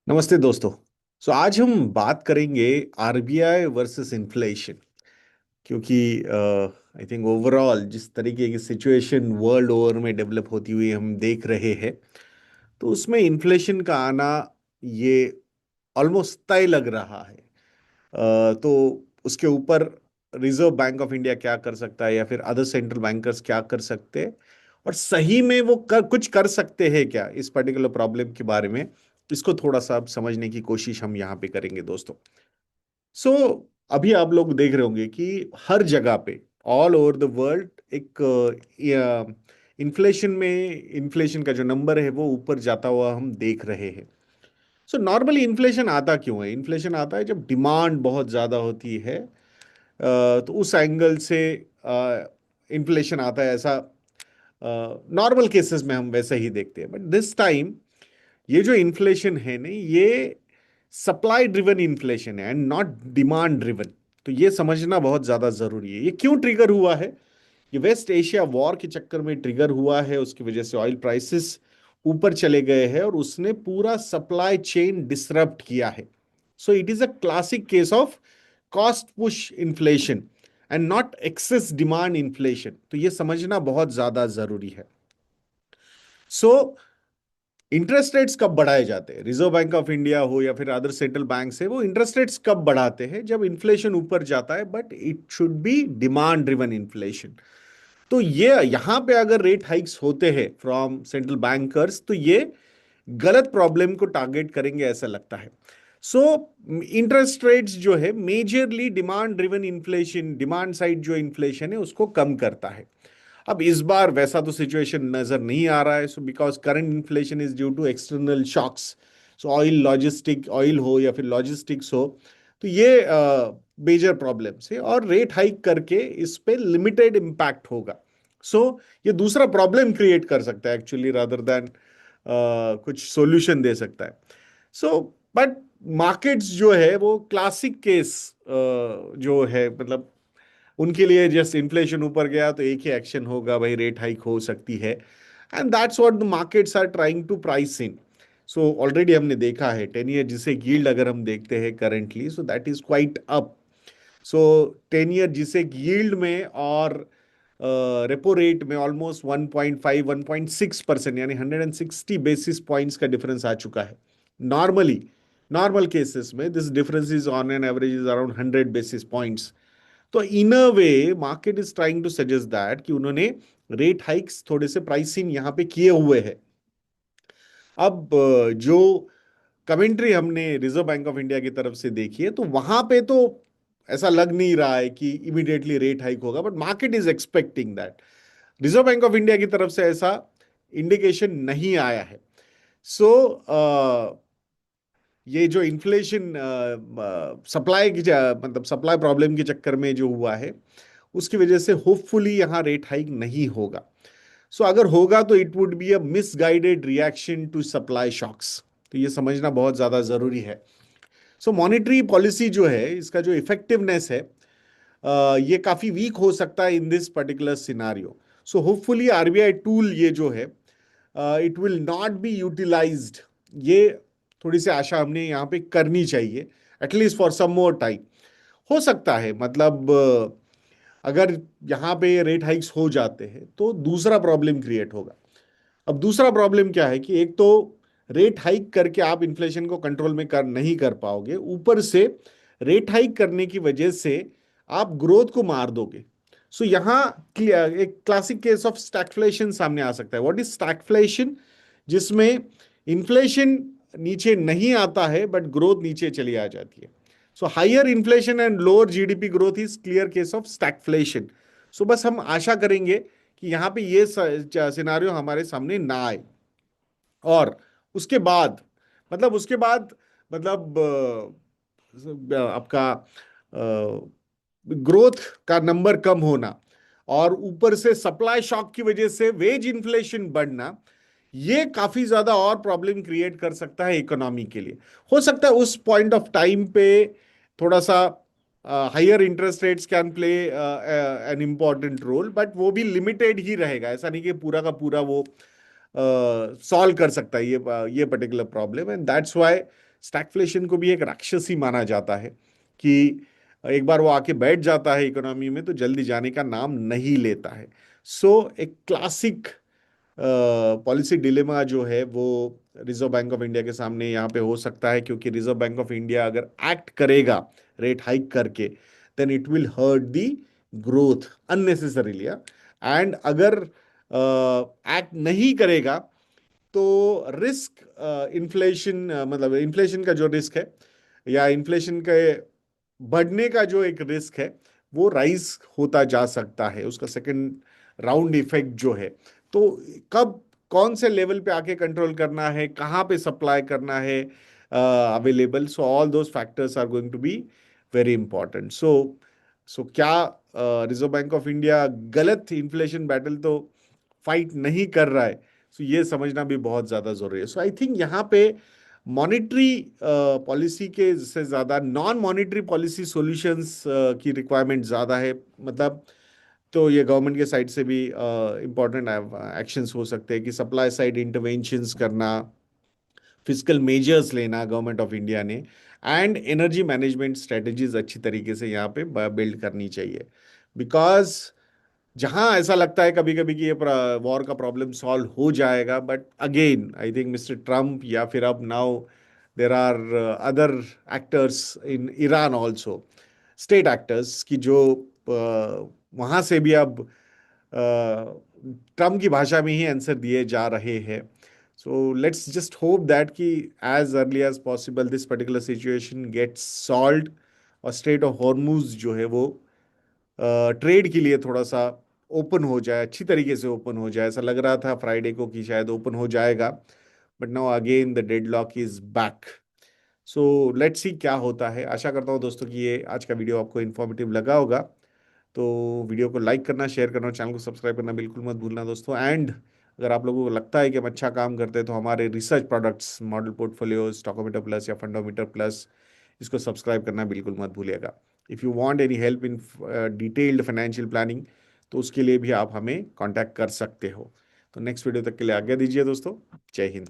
नमस्ते दोस्तों। आज हम बात करेंगे आरबीआई वर्सेस इन्फ्लेशन। क्योंकि आई थिंक ओवरऑल जिस तरीके की सिचुएशन वर्ल्ड ओवर में डेवलप होती हुई हम देख रहे हैं, तो उसमें इन्फ्लेशन का आना ये ऑलमोस्ट तय लग रहा है। तो उसके ऊपर रिजर्व बैंक ऑफ इंडिया क्या कर सकता है या फिर अदर सेंट्रल बैंकर्स क्या कर सकते हैं, और सही में वो कुछ कर सकते हैं क्या इस पर्टिकुलर प्रॉब्लम के बारे में, इसको थोड़ा सा अब समझने की कोशिश हम यहाँ पे करेंगे दोस्तों। सो अभी आप लोग देख रहे होंगे कि हर जगह पे ऑल ओवर द वर्ल्ड एक इन्फ्लेशन में इन्फ्लेशन का जो नंबर है वो ऊपर जाता हुआ हम देख रहे हैं। नॉर्मली इन्फ्लेशन आता क्यों है? इन्फ्लेशन आता है जब डिमांड बहुत ज्यादा होती है। तो उस एंगल से इन्फ्लेशन आता है, ऐसा नॉर्मल केसेस में हम वैसे ही देखते हैं। बट दिस टाइम ये जो इन्फ्लेशन है नहीं, ये सप्लाई ड्रिवन इन्फ्लेशन है एंड नॉट डिमांड ड्रिवन। तो ये समझना बहुत ज्यादा जरूरी है। ये क्यों ट्रिगर हुआ है? ये वेस्ट एशिया वॉर के चक्कर में ट्रिगर हुआ है। उसकी वजह से ऑयल प्राइसेस ऊपर चले गए हैं और उसने पूरा सप्लाई चेन डिसरप्ट किया है। It is a classic case of cost push inflation and not excess demand inflation. तो ये समझना बहुत ज्यादा जरूरी है। सो इंटरेस्ट रेट्स कब बढ़ाए जाते हैं? रिजर्व बैंक ऑफ इंडिया हो या फिर अदर सेंट्रल बैंक से, वो इंटरेस्ट रेट्स कब बढ़ाते हैं? जब इन्फ्लेशन ऊपर जाता है, but it should be demand driven inflation. तो ये यहां पे अगर रेट हाइक्स होते हैं फ्रॉम सेंट्रल बैंकर्स, तो ये गलत प्रॉब्लम को टारगेट करेंगे ऐसा लगता है। सो इंटरेस्ट रेट्स जो है majorly demand driven inflation, demand side जो इन्फ्लेशन है उसको कम करता है। अब इस बार वैसा तो सिचुएशन नजर नहीं आ रहा है। Because current inflation is due to external shocks. Oil हो या फिर लॉजिस्टिक्स हो, तो ये मेजर प्रॉब्लम्स है और रेट हाइक करके इस पे लिमिटेड इम्पैक्ट होगा। ये दूसरा प्रॉब्लम क्रिएट कर सकता है एक्चुअली, रादर देन कुछ सॉल्यूशन दे सकता है। सो बट मार्केट्स जो है वो क्लासिक केस जो है, मतलब उनके लिए जस्ट इन्फ्लेशन ऊपर गया तो एक ही एक्शन होगा, भाई रेट हाइक हो सकती है। And that's what the markets are trying to price in. Already हमने देखा है 10 ईयर जिसे यील्ड अगर हम देखते हैं currently, so that is quite up. 10 year जिसे यील्ड में और रेपो रेट में ऑलमोस्ट 1.5 1.6% यानी 160 बेसिस पॉइंट्स का डिफरेंस आ चुका है। नॉर्मली नॉर्मल केसेस में this difference is on an average is around 100 basis points. तो in a way market is trying to suggest that कि उन्होंने रेट हाइक्स थोड़े से प्राइसिंग यहां पे किए हुए हैं। अब जो कमेंट्री हमने रिजर्व बैंक ऑफ इंडिया की तरफ से देखी है, तो वहां पे तो ऐसा लग नहीं रहा है कि इमीडिएटली रेट हाइक होगा, but market is expecting that. Reserve Bank of India की तरफ से ऐसा इंडिकेशन नहीं आया है। सो ये जो इन्फ्लेशन सप्लाई की मतलब सप्लाई प्रॉब्लम के चक्कर में जो हुआ है, उसकी वजह से होपफुली यहाँ रेट हाइक नहीं होगा। अगर होगा तो it would be a misguided reaction to supply shocks. तो ये समझना बहुत ज्यादा जरूरी है। मॉनेटरी पॉलिसी जो है, इसका जो इफेक्टिवनेस है, ये काफी वीक हो सकता है in this particular scenario. Hopefully RBI tool ये जो है, it will not be utilized. ये थोड़ी सी आशा हमने यहाँ पे करनी चाहिए, at least for some more time. हो सकता है, मतलब अगर यहाँ पे रेट हाइक्स हो जाते हैं तो दूसरा प्रॉब्लम क्रिएट होगा। अब दूसरा प्रॉब्लम क्या है कि एक तो रेट हाइक करके आप इन्फ्लेशन को कंट्रोल में कर नहीं कर पाओगे, ऊपर से रेट हाइक करने की वजह से आप ग्रोथ को मार दोगे। यहाँ एक क्लासिक केस ऑफ स्टैगफ्लेशन सामने आ सकता है। What is stagflation? जिसमें इन्फ्लेशन नीचे नहीं आता है बट ग्रोथ नीचे चली आ जाती है। Higher inflation and lower GDP growth is clear case of stagflation. बस हम आशा करेंगे कि यहाँ पे ये सिनारियो हमारे सामने ना आए। और उसके बाद उसके बाद मतलब आपका ग्रोथ का नंबर कम होना और ऊपर से सप्लाई शॉक की वजह से वेज इन्फ्लेशन बढ़ना, ये काफी ज्यादा और प्रॉब्लम क्रिएट कर सकता है इकोनॉमी के लिए। हो सकता है उस पॉइंट ऑफ टाइम पे थोड़ा सा higher interest rates can play an important role, but वो भी लिमिटेड ही रहेगा। ऐसा नहीं कि पूरा का पूरा वो सॉल्व कर सकता है ये particular problem. And that's why stagflation को भी एक राक्षसी माना जाता है कि एक बार वो आके बैठ जाता है इकोनॉमी में तो जल्दी जाने का नाम नहीं लेता है। सो एक क्लासिक पॉलिसी डिलेमा जो है वो रिजर्व बैंक ऑफ इंडिया के सामने यहाँ पे हो सकता है, क्योंकि रिजर्व बैंक ऑफ इंडिया अगर एक्ट करेगा रेट हाइक करके, then it will hurt the growth unnecessarily. And अगर एक्ट नहीं करेगा तो रिस्क इन्फ्लेशन, मतलब इन्फ्लेशन का जो रिस्क है या इन्फ्लेशन के बढ़ने का जो एक रिस्क है वो राइज होता जा सकता है, उसका सेकंड राउंड इफेक्ट जो है। तो कब कौन से लेवल पे आके कंट्रोल करना है, कहाँ पे सप्लाई करना है available, so all those factors are going to be very important. So क्या रिजर्व बैंक ऑफ इंडिया गलत इन्फ्लेशन बैटल तो फाइट नहीं कर रहा है? सो ये समझना भी बहुत ज्यादा जरूरी है। सो आई थिंक यहाँ पे मॉनेटरी पॉलिसी के से ज्यादा नॉन मॉनेटरी पॉलिसी सॉल्यूशंस की रिक्वायरमेंट ज्यादा है। मतलब तो ये गवर्नमेंट के साइड से भी इंपॉर्टेंट एक्शंस हो सकते हैं कि सप्लाई साइड इंटरवेंशंस करना, फिजिकल मेजर्स लेना गवर्नमेंट ऑफ इंडिया ने, एंड एनर्जी मैनेजमेंट स्ट्रेटजीज अच्छी तरीके से यहाँ पे बिल्ड करनी चाहिए। बिकॉज जहां ऐसा लगता है कभी कभी कि ये वॉर का प्रॉब्लम सॉल्व हो जाएगा, but again I think Mister Trump या फिर अब now there are other actors in Iran also, state actors की जो वहां से भी अब ट्रम्प की भाषा में ही आंसर दिए जा रहे हैं। So let's just hope that कि as early as possible this particular situation gets solved और स्ट्रेट ऑफ हॉर्मुज जो है वो ट्रेड के लिए थोड़ा सा ओपन हो जाए, अच्छी तरीके से ओपन हो जाए। ऐसा लग रहा था फ्राइडे को कि शायद ओपन हो जाएगा, but now again the deadlock is back. So let's see क्या होता है। आशा करता हूँ दोस्तों कि ये आज का वीडियो आपको इन्फॉर्मेटिव लगा होगा। तो वीडियो को लाइक करना, शेयर करना और चैनल को सब्सक्राइब करना बिल्कुल मत भूलना दोस्तों। एंड अगर आप लोगों को लगता है कि हम अच्छा काम करते हैं तो हमारे research products, model portfolio, Stockometer plus या फंडोमीटर प्लस, इसको सब्सक्राइब करना बिल्कुल मत भूलिएगा। If you want any help in detailed financial planning तो उसके लिए भी आप हमें कांटेक्ट कर सकते हो। तो नेक्स्ट वीडियो तक के लिए आज्ञा दीजिए दोस्तों। जय हिंद।